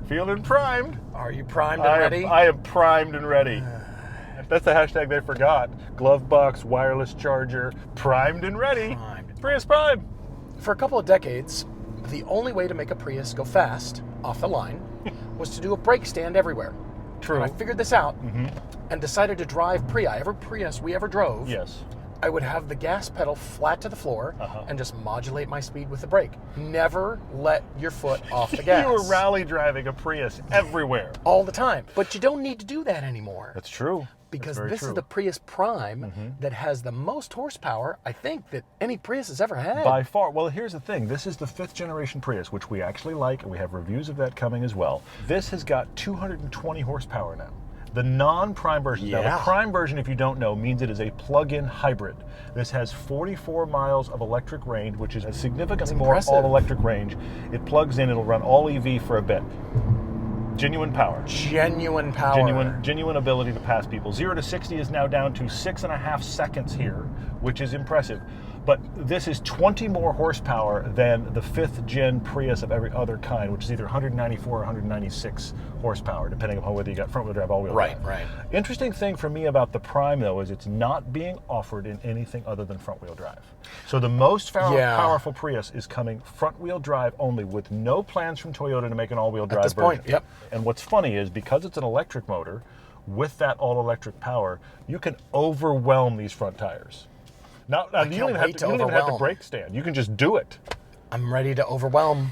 Feeling primed. Are you primed and ready? I am primed and ready. That's the hashtag they forgot. Glove box, wireless charger, primed and ready. Prius Prime. For a couple of decades, the only way to make a Prius go fast off the line was to do a brake stand everywhere. True. And I figured this out and decided to drive every Prius we ever drove. Yes. I would have the gas pedal flat to the floor and just modulate my speed with the brake. Never let your foot off the gas. You were rally driving a Prius everywhere. All the time. But you don't need to do that anymore. That's true. Because this is the Prius Prime that has the most horsepower, I think, that any Prius has ever had. By far. Well, here's the thing. This is the 5th generation Prius, which we actually like, and we have reviews of that coming as well. This has got 220 horsepower now. The non-Prime version. Now, the Prime version, if you don't know, means it is a plug-in hybrid. This has 44 miles of electric range, which is significantly more all-electric range. It plugs in, it'll run all EV for a bit. Genuine power. Genuine power. Genuine ability to pass people. 0 to 60 is now down to 6.5 seconds here, which is impressive. But this is 20 more horsepower than the 5th gen Prius of every other kind, which is either 194 or 196 horsepower, depending upon whether you got front-wheel drive, all-wheel drive. Right. Interesting thing for me about the Prime, though, is it's not being offered in anything other than front-wheel drive. So the most powerful Prius is coming front-wheel drive only, with no plans from Toyota to make an all-wheel drive version. At this point, yep. And what's funny is, because it's an electric motor, with that all-electric power, you can overwhelm these front tires. You don't even have to brake stand. You can just do it. I'm ready to overwhelm.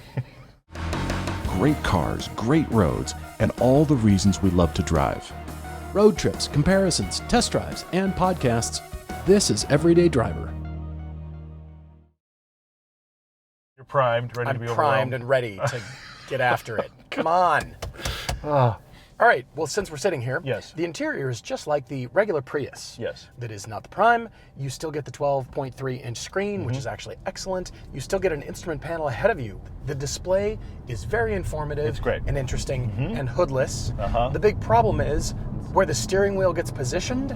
Great cars, great roads, and all the reasons we love to drive. Road trips, comparisons, test drives, and podcasts. This is Everyday Driver. You're primed, ready to be overwhelmed. I'm primed and ready to get after it. Come on. All right, well, since we're sitting here, the interior is just like the regular Prius. Yes. That is not the Prime. You still get the 12.3-inch screen, which is actually excellent. You still get an instrument panel ahead of you. The display is very informative. It's great. And interesting and hoodless. The big problem is where the steering wheel gets positioned,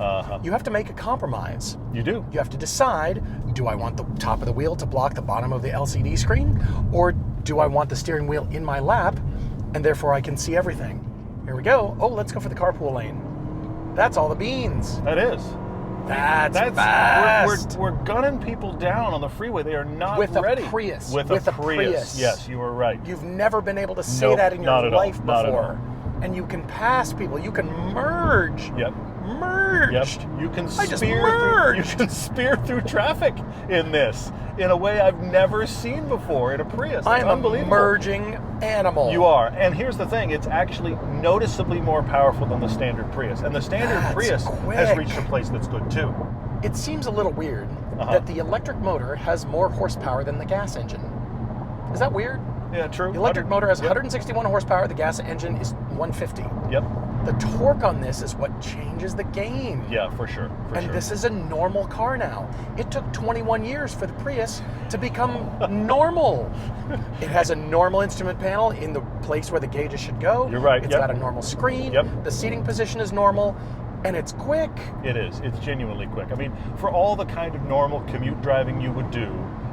you have to make a compromise. You do. You have to decide, do I want the top of the wheel to block the bottom of the LCD screen, or do I want the steering wheel in my lap, and therefore I can see everything? Here we go. Oh, let's go for the carpool lane. That's all the beans. That is. That's fast. We're gunning people down on the freeway. They are not ready. With a Prius. Yes, you were right. You've never been able to say that in your life before. Not at all. And you can pass people. You can merge. Yep. Merge. Yep. You can spear through traffic in this in a way I've never seen before in a Prius. I'm unbelievable. A merging animal. You are. And here's the thing, it's actually noticeably more powerful than the standard Prius. And the standard Prius has reached a place that's good too. It seems a little weird that the electric motor has more horsepower than the gas engine. Is that weird? Yeah, true. The electric motor has 161 horsepower, the gas engine is 150. Yep. The torque on this is what changes the game. Yeah, for sure. This is a normal car now. It took 21 years for the Prius to become normal. It has a normal instrument panel in the place where the gauges should go. You're right. It's got a normal screen. Yep. The seating position is normal. And it's quick. It is. It's genuinely quick. I mean, for all the kind of normal commute driving you would do,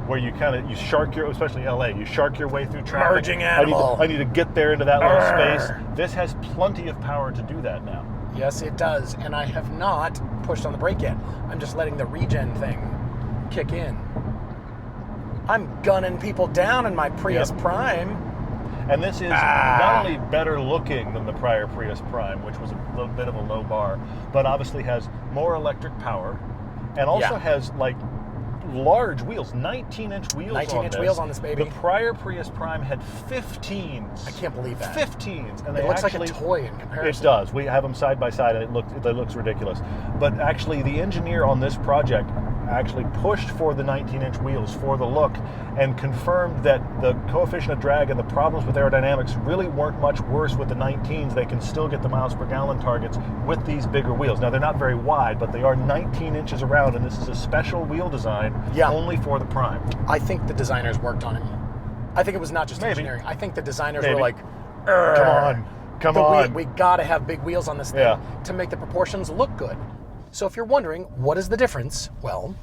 where you shark especially LA, you shark your way through traffic. Merging animal. I need to get there into that little space. This has plenty of power to do that now. Yes, it does. And I have not pushed on the brake yet. I'm just letting the regen thing kick in. I'm gunning people down in my Prius Prime. And this is not only better looking than the prior Prius Prime, which was a little bit of a low bar, but obviously has more electric power and also has large wheels, 19-inch wheels 19-inch wheels on this baby. The prior Prius Prime had 15s. I can't believe that. 15s. And it looks like a toy in comparison. It does. We have them side by side, and it looks ridiculous. But actually, the engineer on this project actually pushed for the 19-inch wheels for the look and confirmed that the coefficient of drag and the problems with aerodynamics really weren't much worse with the 19s. They can still get the miles per gallon targets with these bigger wheels. Now, they're not very wide, but they are 19 inches around, and this is a special wheel design only for the Prime. I think the designers worked on it. I think it was not just engineering. I think the designers were like, come on. We gotta have big wheels on this thing to make the proportions look good. So if you're wondering, what is the difference? Well,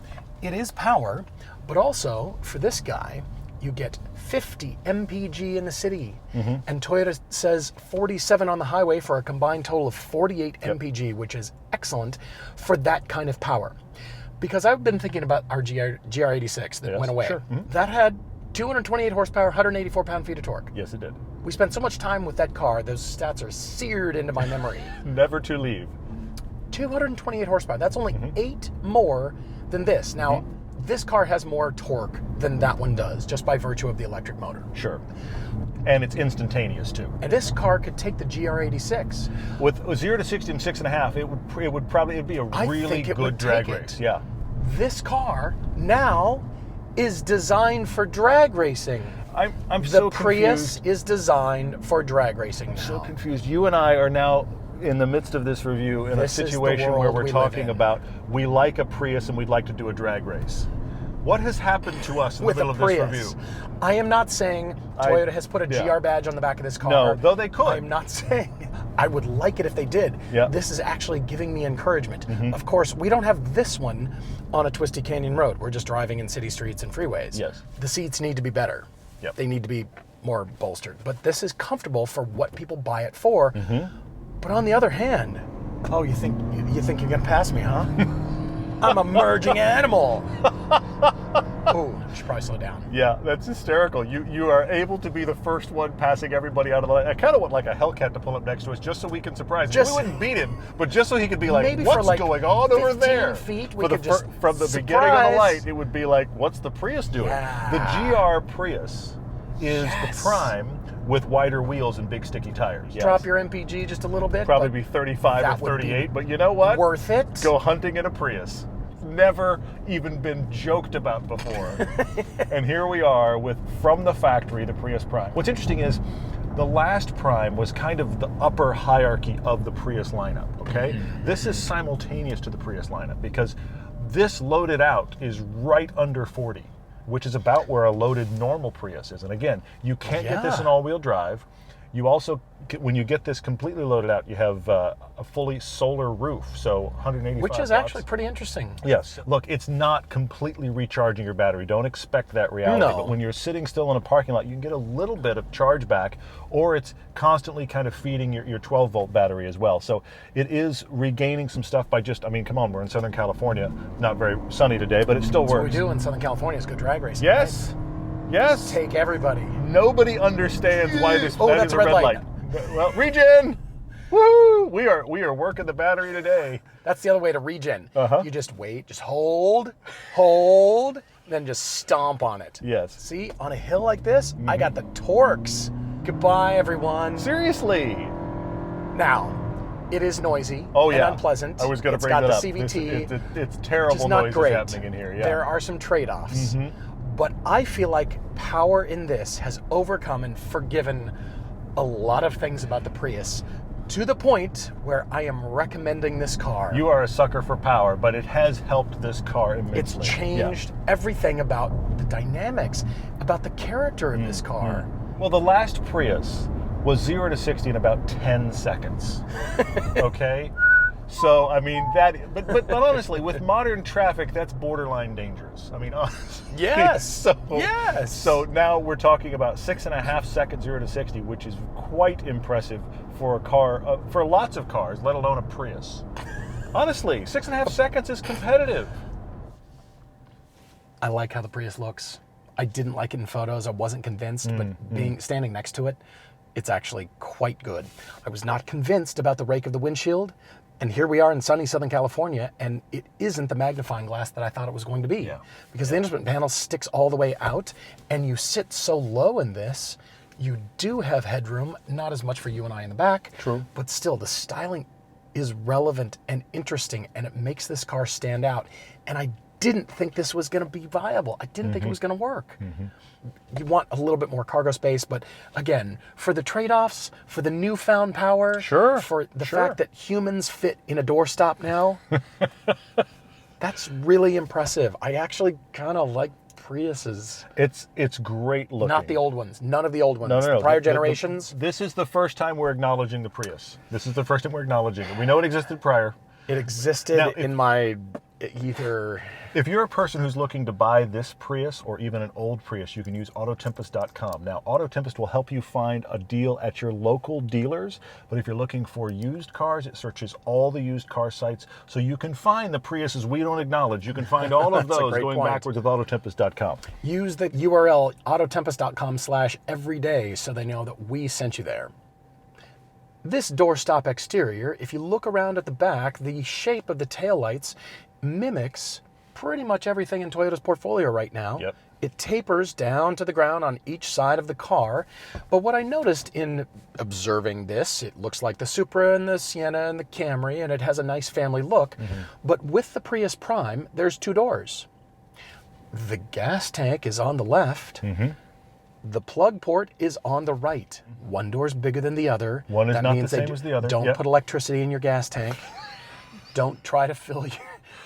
it is power, but also, for this guy, you get 50 mpg in the city, Mm-hmm. and Toyota says 47 on the highway for a combined total of 48 mpg, which is excellent for that kind of power. Because I've been thinking about our GR86 that went away. Sure. Mm-hmm. That had 228 horsepower, 184 pound-feet of torque. Yes, it did. We spent so much time with that car, those stats are seared into my memory. Never to leave. 228 horsepower. That's only 8 more than this. Now, this car has more torque than that one does, just by virtue of the electric motor. Sure. And it's instantaneous too. And this car could take the GR86. With 0 to 60 in 6.5, it would probably be a really good drag race. Yeah. This car now is designed for drag racing. I'm The so Prius confused. is designed for drag racing now. So confused. You and I are now in the midst of this review in This a is the situation where world we're we live talking in. about we like a Prius and we'd like to do a drag race. What has happened to us in With the middle a of Prius. this review? I am not saying Toyota has put a GR badge on the back of this car. No, though they could. I'm not saying I would like it if they did. Yeah. This is actually giving me encouragement. Of course, we don't have this one on a twisty canyon road. We're just driving in city streets and freeways. Yes. The seats need to be better. Yep. They need to be more bolstered. But this is comfortable for what people buy it for. But on the other hand, oh, you think you're gonna pass me, huh? I'm a merging animal. Oh, I should probably slow down. Yeah, that's hysterical. You are able to be the first one passing everybody out of the line. I kind of want like a Hellcat to pull up next to us just so we can surprise him. Just- We wouldn't beat him, but just so he could be like, Maybe for what's like going on over 15 there? feet, we For the could just from the beginning of the surprise. light, it would be like, what's the Prius doing? Yeah. The GR Prius is Yes. the Prime with wider wheels and big sticky tires. Yes. Drop your MPG just a little bit. Probably but be 35 that or would be 38, but you know what? worth it. Go hunting in a Prius. Never even been joked about before. And here we are with, from the factory, the Prius Prime. What's interesting is the last Prime was kind of the upper hierarchy of the Prius lineup, okay? This is simultaneous to the Prius lineup because this loaded out is right under 40, which is about where a loaded normal Prius is. And again, you can't get this in all-wheel drive. You also, when you get this completely loaded out, you have a fully solar roof, so 185 Which is watts. actually pretty interesting. Yes. Look, it's not completely recharging your battery. Don't expect that reality. No. But when you're sitting still in a parking lot, you can get a little bit of charge back, or it's constantly kind of feeding your 12-volt battery as well. So it is regaining some stuff by just, I mean, come on, we're in Southern California. Not very sunny today, but it still That's what we works. do in Southern California is go drag racing. Yes. right? Yes. Take everybody. Nobody understands why this Oh, that that's is a red light. Well, regen. Woo! We are working the battery today. That's the other way to regen. Uh-huh. You just wait, just hold, then just stomp on it. Yes. See, on a hill like this, I got the torques. Goodbye, everyone. Seriously. Now, it is noisy Oh yeah. and unpleasant. I was going to It's bring got that the up. CVT. It's which terrible is not noises great. happening in here. Yeah. There are some trade-offs. But I feel like power in this has overcome and forgiven a lot of things about the Prius to the point where I am recommending this car. You are a sucker for power, but it has helped this car immensely. It's changed everything about the dynamics, about the character of this car. Well, the last Prius was 0 to 60 in about 10 seconds. Okay? So, I mean, but honestly, with modern traffic, that's borderline dangerous. I mean, honestly. Yes. Yes. So now we're talking about 6.5 seconds 0 to 60, which is quite impressive for a car, for lots of cars, let alone a Prius. Honestly, 6.5 seconds is competitive. I like how the Prius looks. I didn't like it in photos. I wasn't convinced, but standing next to it, it's actually quite good. I was not convinced about the rake of the windshield, and here we are in sunny Southern California, and it isn't the magnifying glass that I thought it was going to be. Yeah. Because the instrument panel sticks all the way out, and you sit so low in this, you do have headroom, not as much for you and I in the back. True. But still, the styling is relevant and interesting, and it makes this car stand out. And I didn't think this was going to be viable. I didn't think it was going to work. You want a little bit more cargo space, but again, for the trade-offs, for the newfound power, Sure, for the sure. fact that humans fit in a doorstop now, that's really impressive. I actually kind of like Priuses. It's great looking. Not the old ones. None of the old ones. No. The prior The- generations. this is the first time we're acknowledging the Prius. This is the first time we're acknowledging it. We know it existed prior. It existed Now, if- in my either... If you're a person who's looking to buy this Prius or even an old Prius, you can use Autotempest.com. Now, Autotempest will help you find a deal at your local dealers, but if you're looking for used cars, it searches all the used car sites, so you can find the Priuses we don't acknowledge. You can find all of those going backwards with Autotempest.com. Use the URL autotempest.com/everyday so they know that we sent you there. This doorstop exterior, if you look around at the back, the shape of the taillights mimics pretty much everything in Toyota's portfolio right now. Yep. It tapers down to the ground on each side of the car. But what I noticed in observing this, it looks like the Supra and the Sienna and the Camry, and it has a nice family look. But with the Prius Prime, there's 2 doors. The gas tank is on the left. The plug port is on the right. One door's bigger than the other. One is that not means the same as the other. Don't Yep. put electricity in your gas tank. Don't try to fill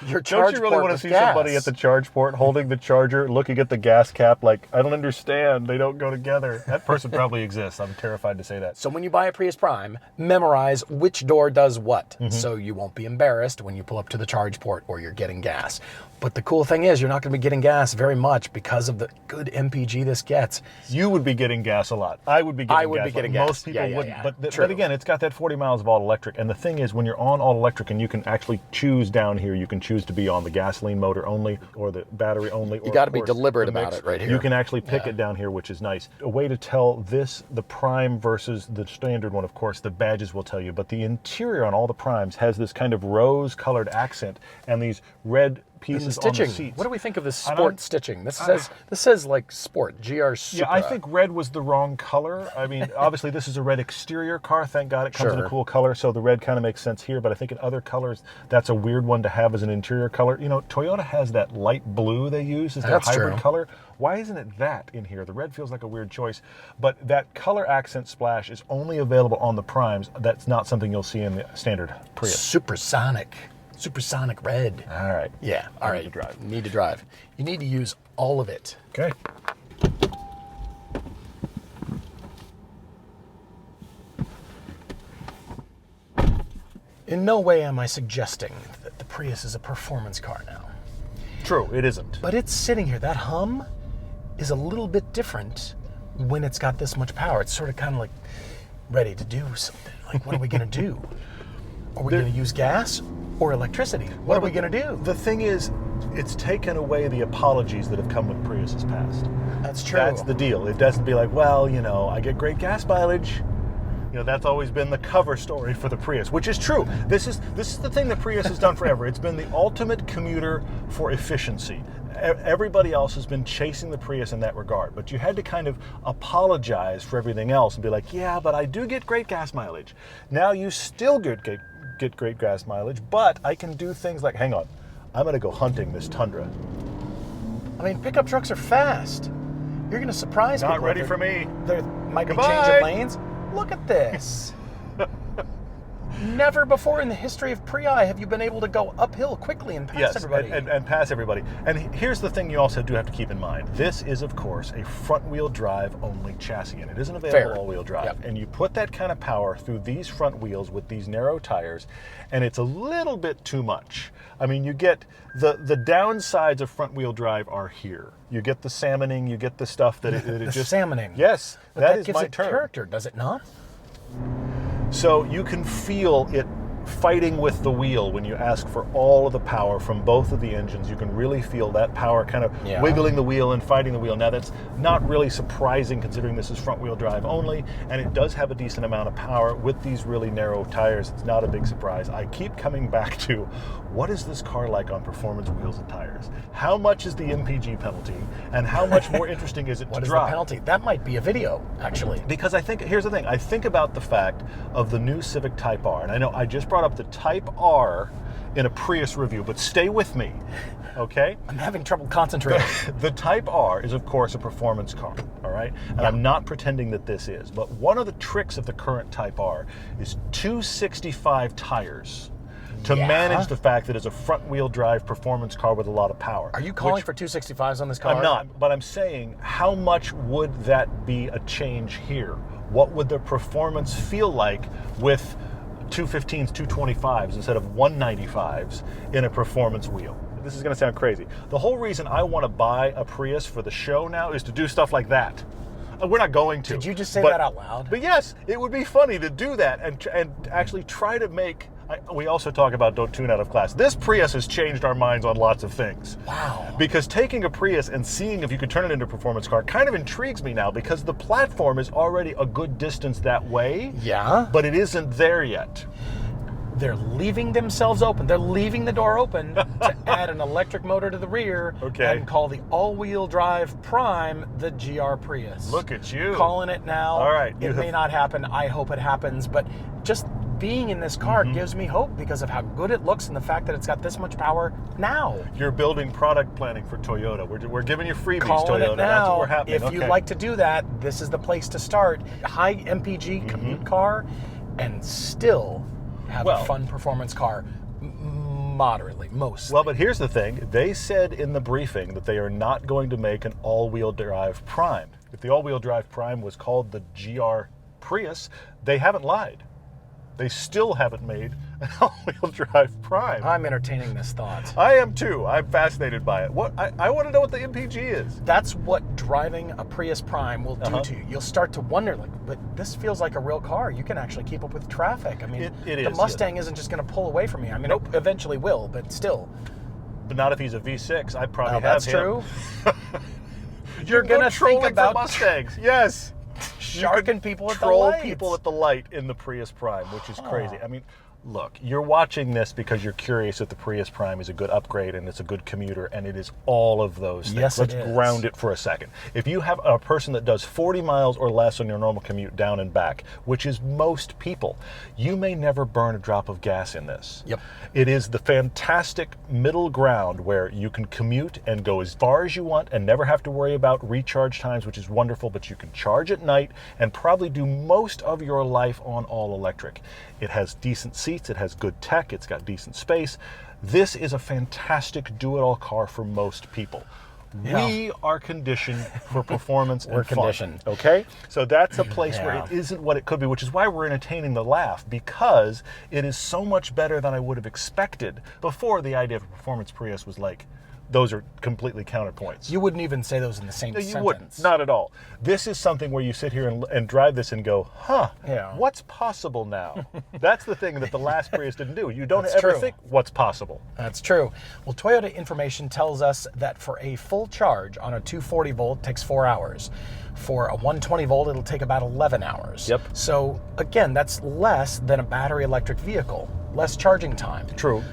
your charge Don't you really port want to with see gas. somebody at the charge port holding the charger, looking at the gas cap like, I don't understand, they don't go together? That person probably exists. I'm terrified to say that. So when you buy a Prius Prime, memorize which door does what, so you won't be embarrassed when you pull up to the charge port or you're getting gas. But the cool thing is you're not going to be getting gas very much because of the good MPG this gets. You would be getting gas a lot. I would be getting gas. Most people wouldn't. Yeah. But again, it's got that 40 miles of all electric. And the thing is, when you're on all electric, and you can actually choose down here, you can choose to be on the gasoline motor only or the battery only. You got to be deliberate about it right here. You can actually pick it down here, which is nice. A way to tell this, the Prime versus the standard one, of course, the badges will tell you. But the interior on all the Primes has this kind of rose-colored accent and these red pieces on the seats. What do we think of this sport stitching? This says like sport, GR Supra. Yeah, I think red was the wrong color. I mean, obviously this is a red exterior car. Thank God it comes in a cool color, so the red kind of makes sense here. But I think in other colors, that's a weird one to have as an interior color. You know, Toyota has that light blue they use as their hybrid color. Why isn't it that in here? The red feels like a weird choice, but that color accent splash is only available on the Primes. That's not something you'll see in the standard Prius. Supersonic red. All right. Yeah, all right. Need to drive. You need to use all of it. Okay. In no way am I suggesting that the Prius is a performance car now. True, it isn't. But it's sitting here. That hum is a little bit different when it's got this much power. It's sort of kind of like ready to do something. Like, what are we going to do? Are we going to use gas or electricity? What are we going to do? The thing is, it's taken away the apologies that have come with Priuses past. That's true. That's the deal. It doesn't be like, well, you know, I get great gas mileage. You know, that's always been the cover story for the Prius, which is true. This is the thing that Prius has done forever. It's been the ultimate commuter for efficiency. Everybody else has been chasing the Prius in that regard, but you had to kind of apologize for everything else and be like, yeah, but I do get great gas mileage. Now you still get great gas mileage, but I can do things like, hang on, I'm going to go hunting this Tundra. I mean, pickup trucks are fast. You're going to surprise people. Not ready for me. There might be Goodbye. change of lanes. Look at this. Never before in the history of Prii have you been able to go uphill quickly and pass everybody. And pass everybody. And here's the thing you also do have to keep in mind. This is, of course, a front-wheel drive only chassis, and it isn't available all-wheel drive. Yep. And you put that kind of power through these front wheels with these narrow tires, and it's a little bit too much. I mean, you get the downsides of front-wheel drive are here. You get the salmoning, you get the stuff that it just... salmoning. Yes, But that is gives my it term. character, does it not? So you can feel it fighting with the wheel when you ask for all of the power from both of the engines. You can really feel that power kind of wiggling the wheel and fighting the wheel. Now that's not really surprising considering this is front wheel drive only, and it does have a decent amount of power with these really narrow tires. It's not a big surprise. I keep coming back to, what is this car like on performance wheels and tires? How much is the MPG penalty, and how much more interesting is it to What is drive? the penalty? That might be a video, actually. Because I think, here's the thing, I think about the fact of the new Civic Type R, and I know I just brought up the Type R in a Prius review, but stay with me, okay? I'm having trouble concentrating. The Type R is, of course, a performance car, all right? And I'm not pretending that this is, but one of the tricks of the current Type R is 265 tires to manage the fact that it's a front-wheel drive performance car with a lot of power. Are you calling for 265s on this car? I'm not, but I'm saying, how much would that be a change here? What would the performance feel like with 215s, 225s instead of 195s in a performance wheel. This is going to sound crazy. The whole reason I want to buy a Prius for the show now is to do stuff like that. We're not going to. Did you just say that out loud? But yes, it would be funny to do that and actually try to make... we also talk about don't tune out of class. This Prius has changed our minds on lots of things. Wow. Because taking a Prius and seeing if you could turn it into a performance car kind of intrigues me now, because the platform is already a good distance that way. Yeah. But it isn't there yet. They're leaving themselves open. They're leaving the door open to add an electric motor to the rear and call the all-wheel drive Prime the GR Prius. Look at you. Calling it now. All right. It may not happen. I hope it happens. But just being in this car gives me hope because of how good it looks and the fact that it's got this much power now. You're building product planning for Toyota. We're giving you freebies, Calling Toyota. it now. That's what we're happening. If you'd like to do that, this is the place to start. High MPG commute car and still have a fun performance car, moderately, most. Well, but here's the thing. They said in the briefing that they are not going to make an all-wheel drive Prime. If the all-wheel drive Prime was called the GR Prius, they haven't lied. They still haven't made an all-wheel drive Prime. I'm entertaining this thought. I am too. I'm fascinated by it. I want to know what the MPG is. That's what driving a Prius Prime will do to you. You'll start to wonder, like, but this feels like a real car. You can actually keep up with traffic. I mean, the Mustang isn't just going to pull away from me. I mean, it eventually will, but still. But not if he's a V6. I'd probably have that's him. True. You're going to think about Mustangs. Yes. Sharking people at the troll lights. people at the light in the Prius Prime, which is crazy. I mean, look, you're watching this because you're curious if the Prius Prime is a good upgrade and it's a good commuter, and it is all of those things. Yes, Let's it is. ground it for a second. If you have a person that does 40 miles or less on your normal commute down and back, which is most people, you may never burn a drop of gas in this. Yep. It is the fantastic middle ground where you can commute and go as far as you want and never have to worry about recharge times, which is wonderful, but you can charge at night and probably do most of your life on all electric. It has decent seats, it has good tech, it's got decent space. This is a fantastic do-it-all car for most people. Yeah. We are conditioned for performance and fun. conditioned. Okay? So that's a place where it isn't what it could be, which is why we're entertaining the laugh, because it is so much better than I would have expected. Before, the idea of a performance Prius was like, those are completely counterpoints. You wouldn't even say those in the same sentence. You wouldn't, not at all. This is something where you sit here and drive this and go, what's possible now? That's the thing that the last Prius didn't do. You don't ever think what's possible. That's true. Well, Toyota information tells us that for a full charge on a 240 volt takes 4 hours. For a 120 volt, it'll take about 11 hours. Yep. So again, that's less than a battery electric vehicle, less charging time. True.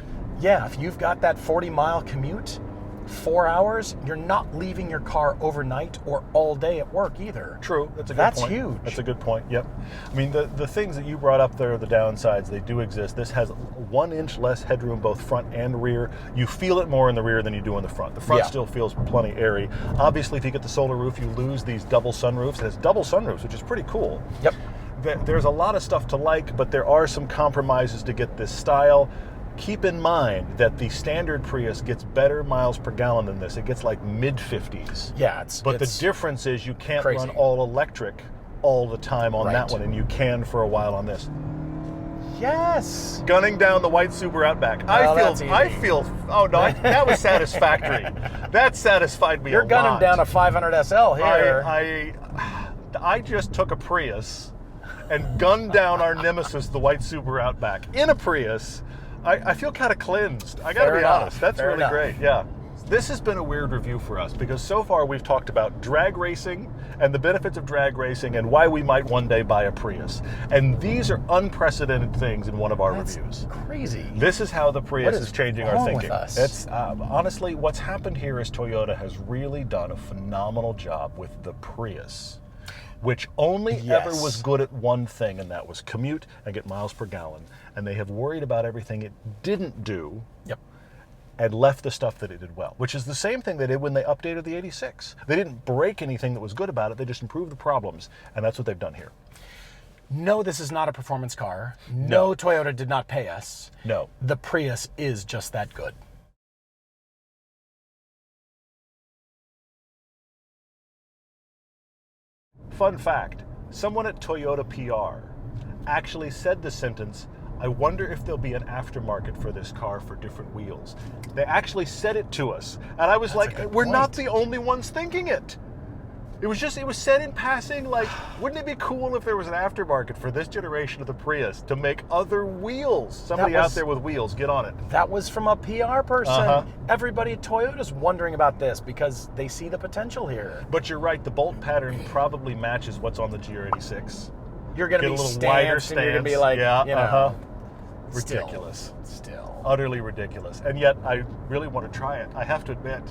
Yeah, if you've got that 40-mile commute, 4 hours, you're not leaving your car overnight or all day at work either. True. That's a good point. That's huge. That's a good point. Yep. I mean, the things that you brought up there, the downsides, they do exist. This has 1 inch less headroom, both front and rear. You feel it more in the rear than you do in the front. The front still feels plenty airy. Obviously, if you get the solar roof, you lose these double sunroofs. It has double sunroofs, which is pretty cool. Yep. There's a lot of stuff to like, but there are some compromises to get this style. Keep in mind that the standard Prius gets better miles per gallon than this. It gets like mid-50s. Yeah, But the difference is you can't crazy. run all electric all the time on that one, and you can for a while on this. Yes. Gunning down the white Super Outback. I feel. Oh no, that was satisfactory. That satisfied me. You're gunning down a 500 SL here. I just took a Prius and gunned down our nemesis, the white Super Outback, in a Prius. I feel kind of cleansed. I got to be honest. That's really great. Yeah. This has been a weird review for us because so far we've talked about drag racing and the benefits of drag racing and why we might one day buy a Prius. And these are unprecedented things in one of our reviews. Crazy. This is how the Prius is changing our thinking. With us? It's honestly, what's happened here is Toyota has really done a phenomenal job with the Prius, which only ever was good at one thing, and that was commute and get miles per gallon. And they have worried about everything it didn't do. Yep. And left the stuff that it did well, which is the same thing they did when they updated the 86. They didn't break anything that was good about it. They just improved the problems, and that's what they've done here. No, this is not a performance car. No, Toyota did not pay us. No. The Prius is just that good. Fun fact, someone at Toyota PR actually said the sentence, I wonder if there'll be an aftermarket for this car for different wheels. They actually said it to us, and I was That's a like, good we're not point. the only ones thinking it. It was said in passing, like, wouldn't it be cool if there was an aftermarket for this generation of the Prius to make other wheels? Somebody out there with wheels, get on it. That was from a PR person. Uh-huh. Everybody at Toyota's wondering about this because they see the potential here. But you're right, the bolt pattern probably matches what's on the GR86. You're going to Get be a little wider stanced and you're going to be stance. like, Yeah, you know, ridiculous. Still. Utterly ridiculous. And yet, I really want to try it. I have to admit,